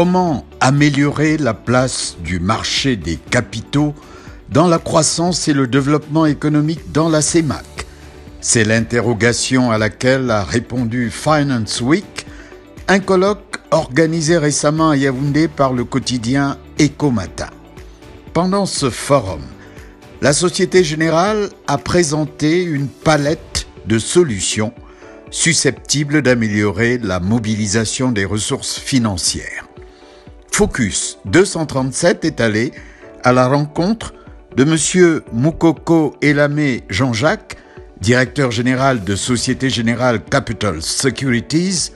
Comment améliorer la place du marché des capitaux dans la croissance et le développement économique dans la CEMAC? C'est l'interrogation à laquelle a répondu Finance Week, un colloque organisé récemment à Yaoundé par le quotidien Eco-Matin. Pendant ce forum, la Société Générale a présenté une palette de solutions susceptibles d'améliorer la mobilisation des ressources financières. Focus 237 est allé à la rencontre de M. Moukoko Elamé Jean-Jacques, directeur général de Société Générale Capital Securities,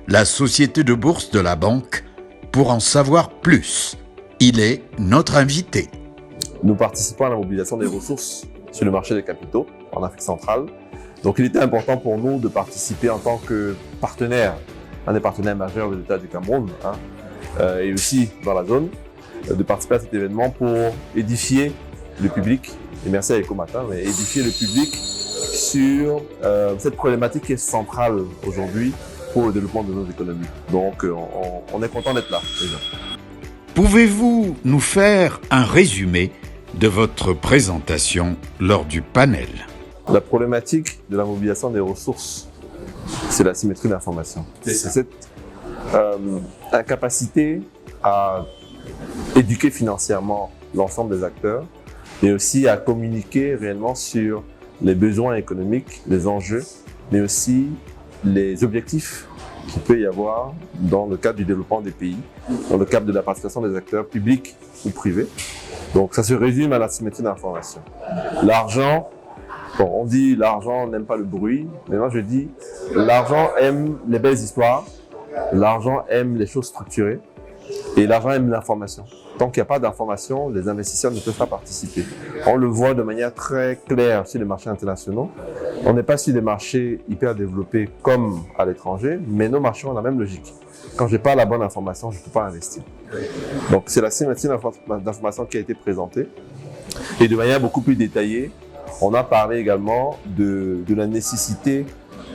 la société de bourse de la banque, pour en savoir plus. Il est notre invité. Nous participons à la mobilisation des ressources sur le marché des capitaux en Afrique centrale. Donc il était important pour nous de participer en tant que partenaire, un des partenaires majeurs de l'État du Cameroun, et aussi dans la zone, de participer à cet événement pour édifier le public, et merci à Eco-Matin, mais édifier le public sur cette problématique qui est centrale aujourd'hui pour le développement de nos économies. Donc on est content d'être là déjà. Pouvez-vous nous faire un résumé de votre présentation lors du panel? La problématique de la mobilisation des ressources, c'est la symétrie d'information. C'est cette incapacité à éduquer financièrement l'ensemble des acteurs, mais aussi à communiquer réellement sur les besoins économiques, les enjeux, mais aussi les objectifs qu'il peut y avoir dans le cadre du développement des pays, dans le cadre de la participation des acteurs publics ou privés. Donc ça se résume à la symétrie d'information. L'argent, bon, on dit l'argent n'aime pas le bruit, mais moi je dis l'argent aime les belles histoires, l'argent aime les choses structurées et l'argent aime l'information. Tant qu'il n'y a pas d'information, les investisseurs ne peuvent pas participer. On le voit de manière très claire sur les marchés internationaux. On n'est pas sur des marchés hyper développés comme à l'étranger, mais nos marchés ont la même logique. Quand je n'ai pas la bonne information, je ne peux pas investir. Donc c'est la symétrie d'information qui a été présentée. Et de manière beaucoup plus détaillée, on a parlé également de la nécessité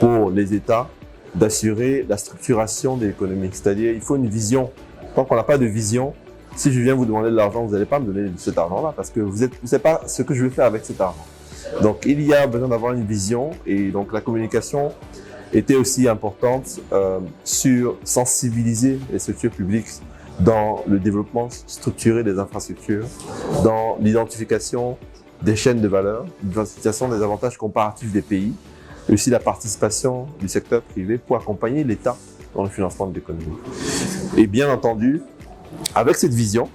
pour les États d'assurer la structuration de l'économie. C'est-à-dire il faut une vision. Tant qu'on n'a pas de vision, si je viens vous demander de l'argent, vous n'allez pas me donner cet argent-là parce que vous ne savez pas ce que je vais faire avec cet argent. Donc, il y a besoin d'avoir une vision et donc la communication était aussi importante sur sensibiliser les structures publiques dans le développement structuré des infrastructures, dans l'identification des chaînes de valeur, l'identification des avantages comparatifs des pays, et aussi la participation du secteur privé pour accompagner l'État dans le financement de l'économie. Et bien entendu, avec cette vision,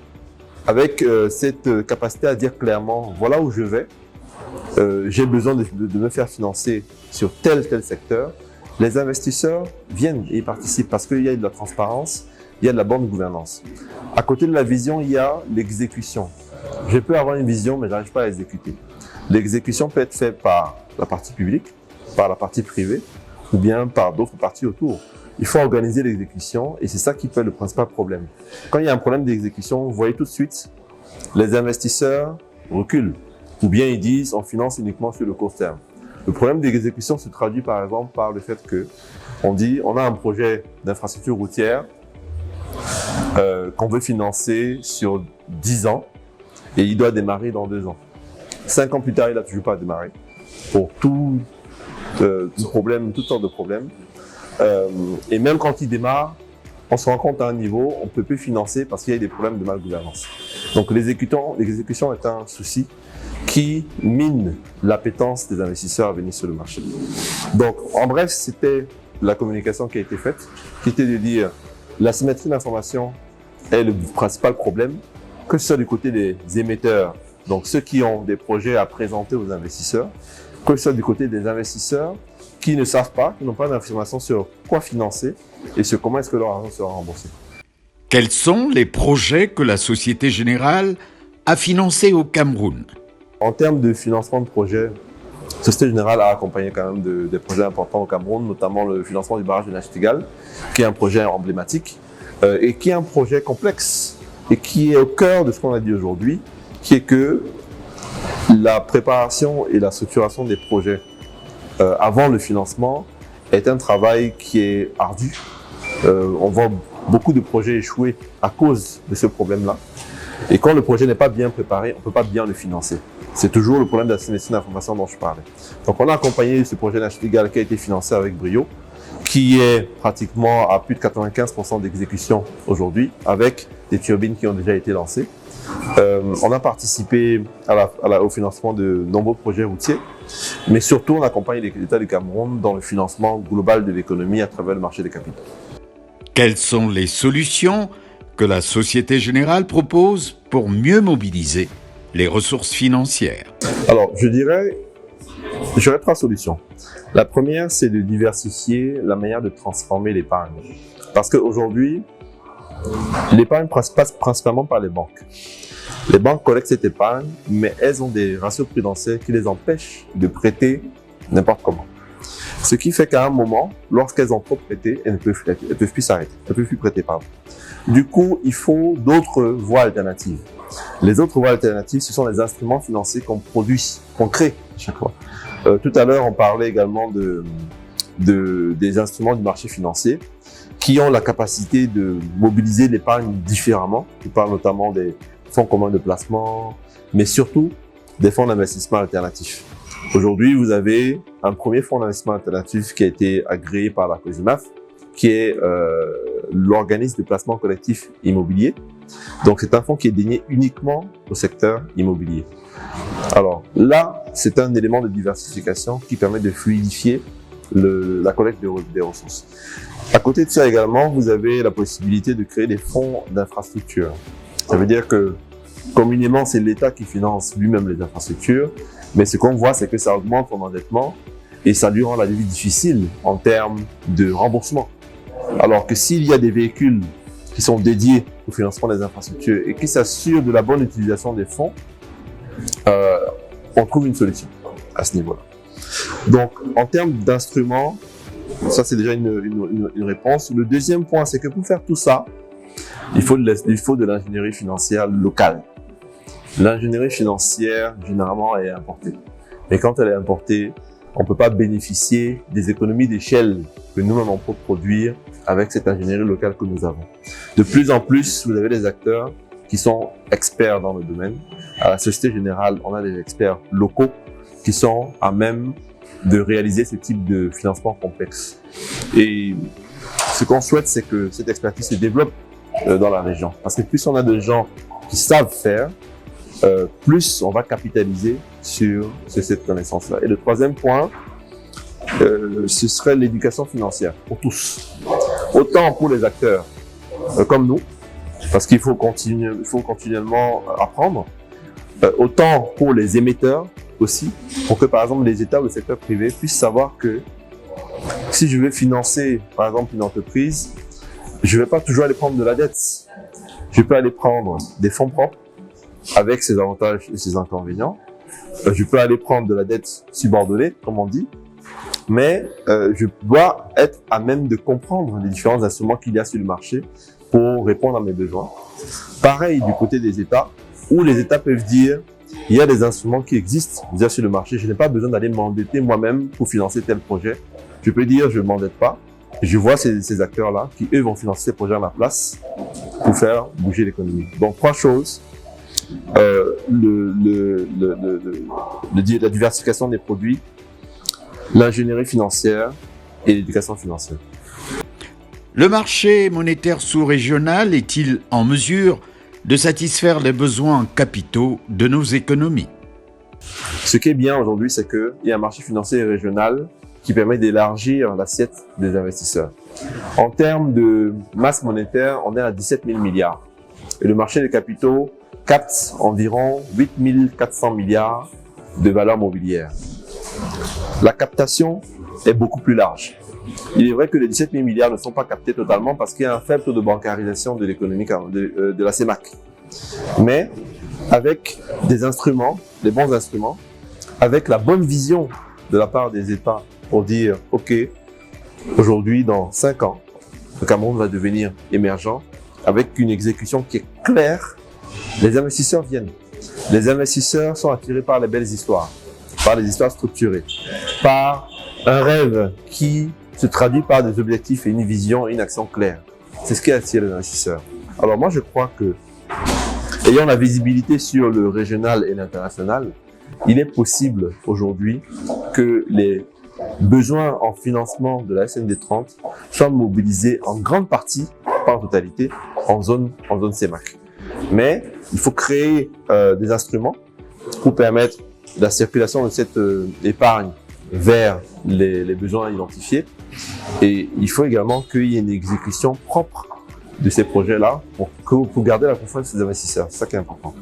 avec cette capacité à dire clairement, voilà où je vais, j'ai besoin de me faire financer sur tel secteur, les investisseurs viennent et participent parce qu'il y a de la transparence, il y a de la bonne gouvernance. À côté de la vision, il y a l'exécution. Je peux avoir une vision, mais je n'arrive pas à l'exécuter. L'exécution peut être faite par la partie publique, par la partie privée, ou bien par d'autres parties autour. Il faut organiser l'exécution et c'est ça qui fait le principal problème. Quand il y a un problème d'exécution, vous voyez tout de suite, les investisseurs reculent. Ou bien ils disent, on finance uniquement sur le court terme. Le problème d'exécution se traduit par exemple par le fait que on dit, on a un projet d'infrastructure routière qu'on veut financer sur 10 ans et il doit démarrer dans 2 ans. 5 ans plus tard, il n'a toujours pas démarré pour toutes sortes de problèmes. Et même quand il démarre, on se rend compte à un niveau, on ne peut plus financer parce qu'il y a des problèmes de malgouvernance. Donc l'exécution est un souci qui mine l'appétence des investisseurs à venir sur le marché. Donc en bref, c'était la communication qui a été faite, qui était de dire la symétrie d'information est le principal problème, que ce soit du côté des émetteurs, donc ceux qui ont des projets à présenter aux investisseurs, que ce soit du côté des investisseurs qui ne savent pas, qui n'ont pas d'informations sur quoi financer et sur comment est-ce que leur argent sera remboursé. Quels sont les projets que la Société Générale a financés au Cameroun? En termes de financement de projets, la Société Générale a accompagné quand même des projets importants au Cameroun, notamment le financement du barrage de Nachtigal, qui est un projet emblématique et qui est un projet complexe et qui est au cœur de ce qu'on a dit aujourd'hui, qui est que la préparation et la structuration des projets avant le financement est un travail qui est ardu. On voit beaucoup de projets échoués à cause de ce problème-là. Et quand le projet n'est pas bien préparé, on ne peut pas bien le financer. C'est toujours le problème d'assignation d'information dont je parlais. Donc, on a accompagné ce projet Nachtigal qui a été financé avec brio, qui est pratiquement à plus de 95% d'exécution aujourd'hui, avec des turbines qui ont déjà été lancées. On a participé au financement de nombreux projets routiers, mais surtout on accompagne l'État du Cameroun dans le financement global de l'économie à travers le marché des capitaux. Quelles sont les solutions que la Société Générale propose pour mieux mobiliser les ressources financières? Alors, j'aurais 3 solutions. La première, c'est de diversifier la manière de transformer l'épargne. Parce qu'aujourd'hui, l'épargne passe principalement par les banques. Les banques collectent cette épargne, mais elles ont des ratios prudentiels qui les empêchent de prêter n'importe comment. Ce qui fait qu'à un moment, lorsqu'elles ont trop prêté, elles ne peuvent plus s'arrêter, elles ne peuvent plus prêter, pardon. Du coup, il faut d'autres voies alternatives. Les autres voies alternatives, ce sont les instruments financiers qu'on produit, qu'on crée à chaque fois. Tout à l'heure, on parlait également des instruments du marché financier qui ont la capacité de mobiliser l'épargne différemment. Je parle notamment des fonds communs de placement, mais surtout des fonds d'investissement alternatifs. Aujourd'hui, vous avez un premier fonds d'investissement alternatif qui a été agréé par la COSIMAF, qui est l'organisme de placement collectif immobilier. Donc, c'est un fonds qui est dédié uniquement au secteur immobilier. Alors là, c'est un élément de diversification qui permet de fluidifier la collecte des ressources. À côté de ça également, vous avez la possibilité de créer des fonds d'infrastructure. Ça veut dire que communément, c'est l'État qui finance lui-même les infrastructures, mais ce qu'on voit, c'est que ça augmente son endettement et ça lui rend la vie difficile en termes de remboursement. Alors que s'il y a des véhicules qui sont dédiés au financement des infrastructures et qui s'assurent de la bonne utilisation des fonds, on trouve une solution à ce niveau-là. Donc, en termes d'instruments, ça c'est déjà une réponse. Le deuxième point, c'est que pour faire tout ça, il faut de l'ingénierie financière locale. L'ingénierie financière, généralement, est importée. Et quand elle est importée, on ne peut pas bénéficier des économies d'échelle que nous-mêmes on peut produire avec cette ingénierie locale que nous avons. De plus en plus, vous avez des acteurs qui sont experts dans le domaine. À la Société Générale, on a des experts locaux qui sont à même de réaliser ce type de financement complexe. Et ce qu'on souhaite, c'est que cette expertise se développe dans la région. Parce que plus on a de gens qui savent faire, plus on va capitaliser sur cette connaissance-là. Et le troisième point, ce serait l'éducation financière pour tous. Autant pour les acteurs comme nous, parce qu'il faut continuellement apprendre, autant pour les émetteurs aussi, pour que par exemple les États ou le secteur privé puissent savoir que si je veux financer par exemple une entreprise, je ne vais pas toujours aller prendre de la dette. Je peux aller prendre des fonds propres avec ses avantages et ses inconvénients. Je peux aller prendre de la dette subordonnée, comme on dit, mais je dois être à même de comprendre les différents instruments qu'il y a sur le marché pour répondre à mes besoins. Pareil du côté des États, où les États peuvent dire il y a des instruments qui existent déjà sur le marché, je n'ai pas besoin d'aller m'endetter moi-même pour financer tel projet. Je peux dire je ne m'endette pas. Je vois ces acteurs-là qui, eux, vont financer ces projets à ma place pour faire bouger l'économie. Donc, 3 choses. La diversification des produits, l'ingénierie financière et l'éducation financière. Le marché monétaire sous-régional est-il en mesure de satisfaire les besoins en capitaux de nos économies? Ce qui est bien aujourd'hui, c'est qu'il y a un marché financier régional qui permet d'élargir l'assiette des investisseurs. En termes de masse monétaire, on est à 17 000 milliards. Et le marché des capitaux capte environ 8 400 milliards de valeur mobilière. La captation est beaucoup plus large. Il est vrai que les 17 000 milliards ne sont pas captés totalement parce qu'il y a un faible taux de bancarisation de l'économie de la CEMAC. Mais avec des instruments, des bons instruments, avec la bonne vision de la part des États pour dire « Ok, aujourd'hui, dans 5 ans, le Cameroun va devenir émergent avec une exécution qui est claire », les investisseurs viennent. Les investisseurs sont attirés par les belles histoires, par les histoires structurées, par un rêve qui se traduit par des objectifs et une vision et une action claire. c'est ce qui attire les investisseurs. Alors moi, je crois que, ayant la visibilité sur le régional et l'international, il est possible aujourd'hui que les besoins en financement de la SND 30 soient mobilisés en grande partie, pas en totalité, en zone CEMAC. Mais il faut créer des instruments pour permettre la circulation de cette épargne vers les besoins identifiés. Et il faut également qu'il y ait une exécution propre de ces projets-là pour garder la confiance des investisseurs. C'est ça qui est important.